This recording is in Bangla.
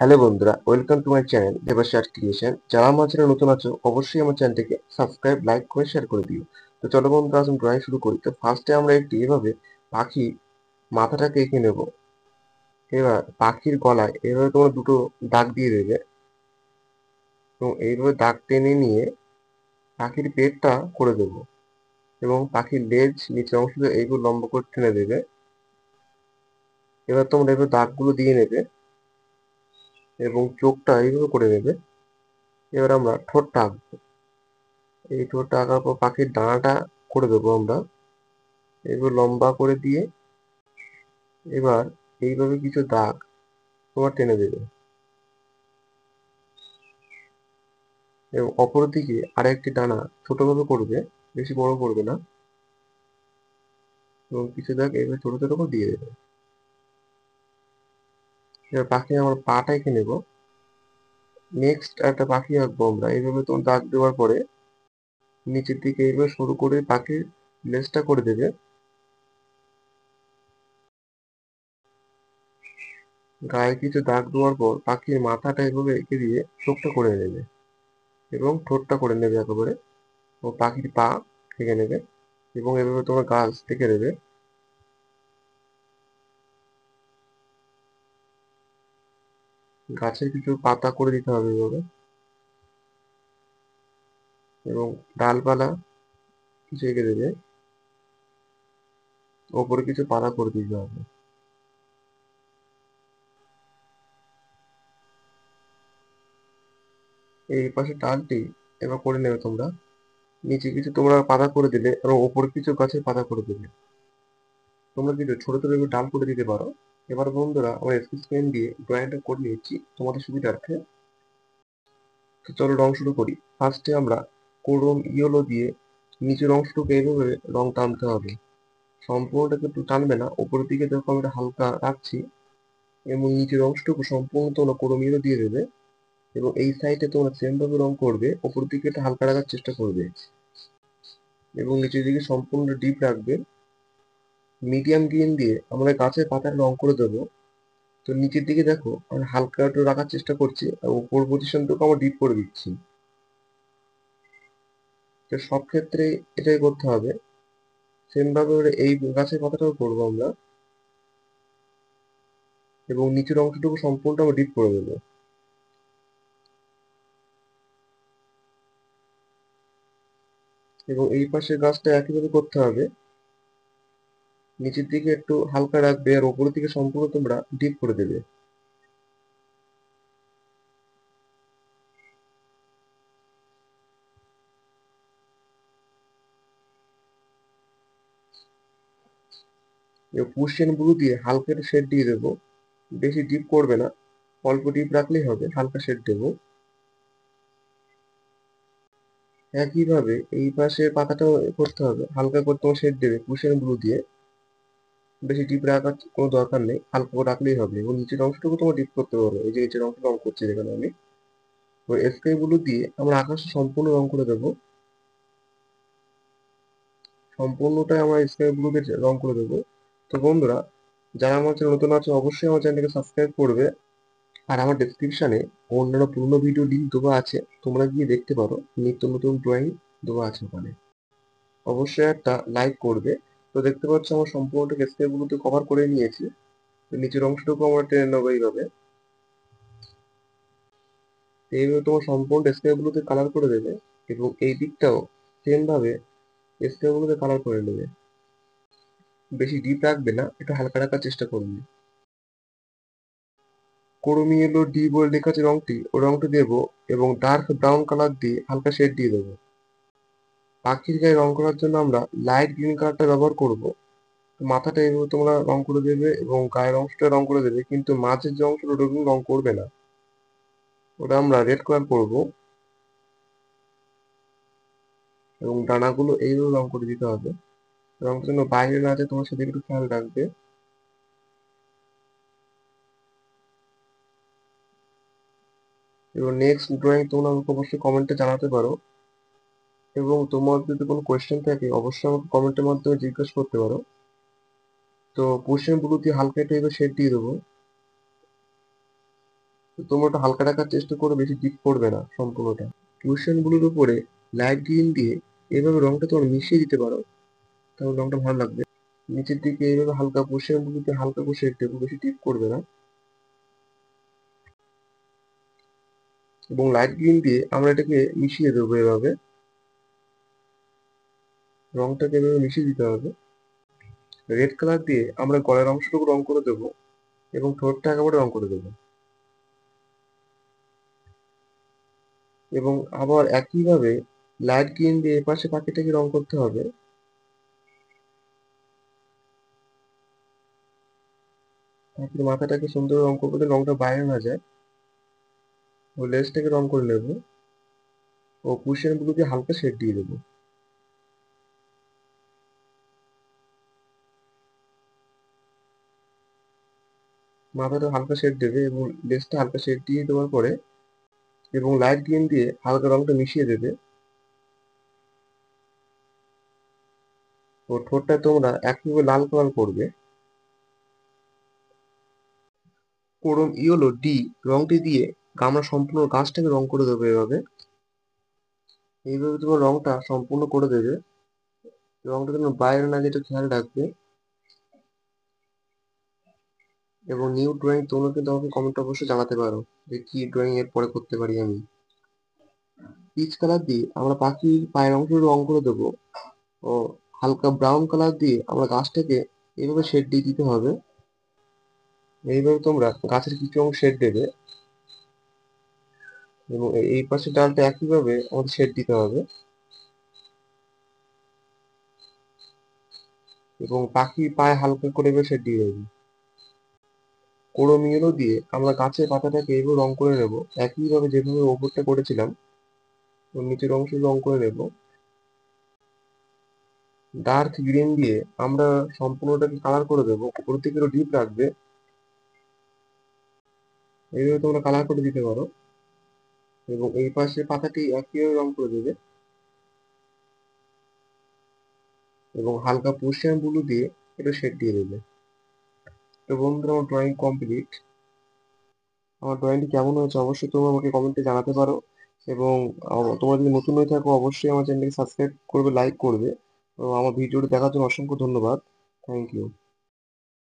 হ্যালো বন্ধুরা, welcome to my channel দেবাশী art creation. যারা আমার চ্যানেলে নতুন আছো অবশ্যই আমার চ্যানেলটিকে সাবস্ক্রাইব, লাইক করে শেয়ার করে দিও। তো চলো বন্ধুরা, আজ ড্রয়িং শুরু করি। তো ফার্স্টে আমরা একটি এভাবে পাখি মাথাটাকে এঁকে নেব। এবার পাখির গলায় এভাবে তোমরা দুটো দাগ দিয়ে দেবে এবং এইভাবে দাগ টেনে নিয়ে পাখির পেটটা করে দেবো এবং পাখির লেজ নিচের অংশটা এইগুলো লম্বা করে টেনে দেবে। এবার তোমরা এভাবে দাগগুলো দিয়ে নেবে এবং চোখটা এইভাবে করে নেবে। এবার আমরা ঠোঁটটা আঁকবো। এই ঠোঁটটা আঁকার পর পাখির ডানাটা করে দেবো আমরা এগুলো লম্বা করে দিয়ে। এবার এইভাবে কিছু দাগ তোমার টেনে দেবে এবং অপর দিকে আরেকটি ডানা ছোটভাবে করবে, বেশি বড় করবে না, এবং কিছু দাগ এইভাবে ছোট ছোট করে দিয়ে দেবে। এবার পাখি আমার পাটা এঁকে নেব। নেক্সট একটা পাখি আঁকবো আমরা। এইভাবে তোমার দাগ দেওয়ার পরে নিচের দিকে এইভাবে শুরু করে পাখির লেজটা করে দেবে। গায়ে কিছু দাগ দেওয়ার পর পাখির মাথাটা এভাবে এঁকে দিয়ে চোখটা করে নেবে এবং ঠোঁটটা করে নেবে একেবারে, ও পাখির পা এঁকে নেবে এবং এভাবে তোমার গাছ থেকে দেবে। গাছের কিছু পাতা করে দিতে হবে এভাবে এবং ডালপালা কিছু এঁকে দেবে, ওপরে কিছু পাতা করে দিতে হবে। এই পাশে ডালটি এবার করে নেবে তোমরা। নিচে কিছু তোমরা পাতা করে দিলে এবং ওপরে কিছু গাছের পাতা করে দিলে। তোমরা কিন্তু ছোট ছোট এভাবে ডাল করে দিতে পারো। এবার বন্ধুরা, আমরা স্কেচ পেন দিয়ে ড্রয়িংটা করে নিচ্ছি তোমাদের সুবিধার্থে। তো চলো রং শুরু করি। ফার্স্টে আমরা ক্রোম ইয়েলো দিয়ে নিচের অংশটুকু এইভাবে রং টানতে হবে। সম্পূর্ণটাকে একটু টানবে না, উপরের দিকে যখন আমরা হালকা রাখছি এবং নিচের অংশটুকু সম্পূর্ণ তোমরা ক্রোম ইয়েলো দিয়ে দেবে এবং এই সাইডে তোমরা সেম ভাবে রং করবে, উপর দিকে এটা হালকা রাখার চেষ্টা করবে এবং নিচের দিকে সম্পূর্ণ ডিপ রাখবে। মিডিয়াম গ্রিন দিয়ে আমরা গাছের পাতার রং করে দেবো। তো নিচের দিকে দেখো আমরা হালকা একটু রাখার চেষ্টা করছি আর উপর পজিশনটুকু আমরা ডিপ করে দিচ্ছি। তো সব ক্ষেত্রে এটাই করতে হবে। সেম ভাবে এই গাছের পাতাটাও করবো আমরা এবং নিচের অংশটুকু সম্পূর্ণ আমরা ডিপ করে দেবো এবং এই পাশের গাছটা একইভাবে করতে হবে। নিচের দিকে একটু হালকা রাখবে আর উপরের দিকে সম্পূর্ণ তোমরা ডিপ করে দেবে। পুশিয়ান ব্লু দিয়ে হালকা একটু শেড দিয়ে দেবো, বেশি ডিপ করবে না, অল্প ডিপ রাখলেই হবে, হালকা শেড দেবো। একইভাবে এই পাশের পাতাটাও করতে হবে, হালকা করে তোমার শেড দেবে পুশিয়ান ব্লু দিয়ে। বেশি ডিপ রাখার কোনো দরকার নেই, হালকা করে রাখলেই হবে এবং নিচের অংশটুকু তোমার ডিপ করতে পারো। এই যে নিচের অংশ রং করছি যেখানে আমি, ওই স্কাই ব্লু দিয়ে আমরা আকাশে সম্পূর্ণ রং করে দেবো। সম্পূর্ণটাই আমরা স্কাই ব্লু দিয়ে রং করে দেবো। তো বন্ধুরা, যারা আমার চ্যানেল নতুন আছে অবশ্যই আমার চ্যানেলটাকে সাবস্ক্রাইব করবে আর আমার ডেসক্রিপশনে অন্যান্য পুরোনো ভিডিও লিঙ্ক দেওয়া আছে, তোমরা গিয়ে দেখতে পারো। নিত্য নতুন ড্রয়িং দেওয়া আছে ওখানে, অবশ্যই একটা লাইক করবে। তো দেখতে পাচ্ছ আমার সম্পূর্ণটাকে স্কেচ গুলোতে কভার করে নিয়েছি। তো নিচের অংশটুকু আমরা টেনে নেবো এইভাবে। তো এইভাবে তোমার সম্পূর্ণ স্কেচ গুলোতে কালার করে দেবে এবং এই দিকটাও সেম ভাবে স্কেচ গুলোতে কালার করে নেবে। বেশি ডিপ রাখবে না, একটু হালকা রাখার চেষ্টা করবে। করমি এলো ডি বলে লেখা আছে রংটি, ওই রংটি দেবো এবং ডার্ক ব্রাউন কালার দিয়ে হালকা শেড দিয়ে দেবো। পাখির গায়ে রং করার জন্য আমরা লাইট গ্রিন কালারটা ব্যবহার করব। মাথাটা এইভাবে তোমরা রং করে দেবে এবং গায়ের অংশটা রং করে দেবে, কিন্তু মাঝের যে অংশটা ওটা কিন্তু রং করবে না, ওটা আমরা রেড কালার করব এবং ডানাগুলো এইভাবে রং করে দিতে হবে। রং যেন বাইরে না যায় তোমার সেদিকে একটু খেয়াল রাখবে। এবং নেক্সট ড্রয়িং তোমরা আমাকে অবশ্যই কমেন্টে জানাতে পারো এবং তোমার যদি কোনো কোয়েশ্চেন থাকে অবশ্যই আমাকে কমেন্টের মাধ্যমে জিজ্ঞেস করতে পারো। তো পোর্শন ব্লু দিয়ে হালকা একটু এবার শেড দিয়ে দেবো তো তোমরা ওটা হালকা রাখার চেষ্টা করো, বেশি ডিপ করবে না সম্পূর্ণটা। কুশন ব্লুর উপরে লাইট গ্রিন দিয়ে এভাবে রংটা তোমরা মিশিয়ে দিতে পারো, তাহলে রংটা ভালো লাগবে। নিচের দিকে এইভাবে হালকা কুশন ব্লুতে হালকা করে শেড দেবো, বেশি ডিপ করবে না। এবং লাইট গ্রিন দিয়ে আমরা এটাকে মিশিয়ে দেবো এভাবে, রংটাকে এভাবে মিশিয়ে দিতে হবে। রেড কালার দিয়ে আমরা গলার অংশটুকু রং করে দেবো এবং ঠোঁটটা একেবারে রং করে দেবো। এবং আবার একইভাবে লাইট গ্রিন দিয়ে এপাশে পাখিটাকে রং করতে হবে। পাখির মাথাটাকে সুন্দর রং করবো যাতে রংটা বাইরে না যায়। ও লেজটাকে রং করে নেবো ও কুশন ব্লু দিয়ে হালকা শেড দিয়ে দেবো। মাথাটা হালকা শেড দেবে এবং লেজটা হালকা শেড দিয়ে দেওয়ার পরে এবং লাইট গ্রিন দিয়ে হালকা রংটা মিশিয়ে দেবে। ও ঠোঁটটা তোমরা একইভাবে লাল কালার করবে। ক্রোম ইয়েলো ডি রংটি দিয়ে আমরা সম্পূর্ণ গাছটাকে রং করে দেবো এভাবে। এইভাবে তোমার রংটা সম্পূর্ণ করে দেবে। রংটা যেন বাইরে না যেটা খেয়াল রাখবে। এবং নিউ ড্রয়িং তোমরা কিন্তু আমাকে কমেন্ট অবশ্যই জানাতে পারো যে কি ড্রয়িং এর পরে করতে পারি আমি। পিচ কালার দিয়ে আমরা পাখির পায়ের অংশ রং করে দেবো ও হালকা ব্রাউন কালার দিয়ে আমরা গাছটাকে এইভাবে শেড দিয়ে দিতে হবে। এইভাবে তোমরা গাছের কিছু অংশ শেড দেবে এবং এই পাশের ডালটা একইভাবে আমাদের শেড দিতে হবে এবং পাখির পায়ে হালকা করে এবার শেড দিয়ে দেবে। কোড়ো মিয়েলো দিয়ে আমরা গাছের পাতাটাকে এইভাবে রং করে নেব, একইভাবে যেভাবে ওপরটা করেছিলাম ওর নিচের অংশ রং করে নেব। ডার্ক গ্রিন দিয়ে আমরা সম্পূর্ণটাকে কালার করে দেবো, উপর থেকে একটু ডিপ রাখবে। এইভাবে তোমরা কালার করে দিতে পারো এবং এই পাশে পাতাটি একইভাবে রং করে দেবে এবং হালকা প্রুশিয়ান ব্লু দিয়ে এটা শেড দিয়ে দেবে। তো বন্ধুরা, আমার ড্রয়িং কমপ্লিট। আমার ড্রয়িংটি কেমন হয়েছে অবশ্যই তোমরা আমাকে কমেন্টে জানাতে পারো এবং তোমরা যদি নতুন হয়ে থাকো অবশ্যই আমার চ্যানেলকে সাবস্ক্রাইব করবে, লাইক করবে। তো আমার ভিডিওটি দেখার জন্য অসংখ্য ধন্যবাদ। Thank you.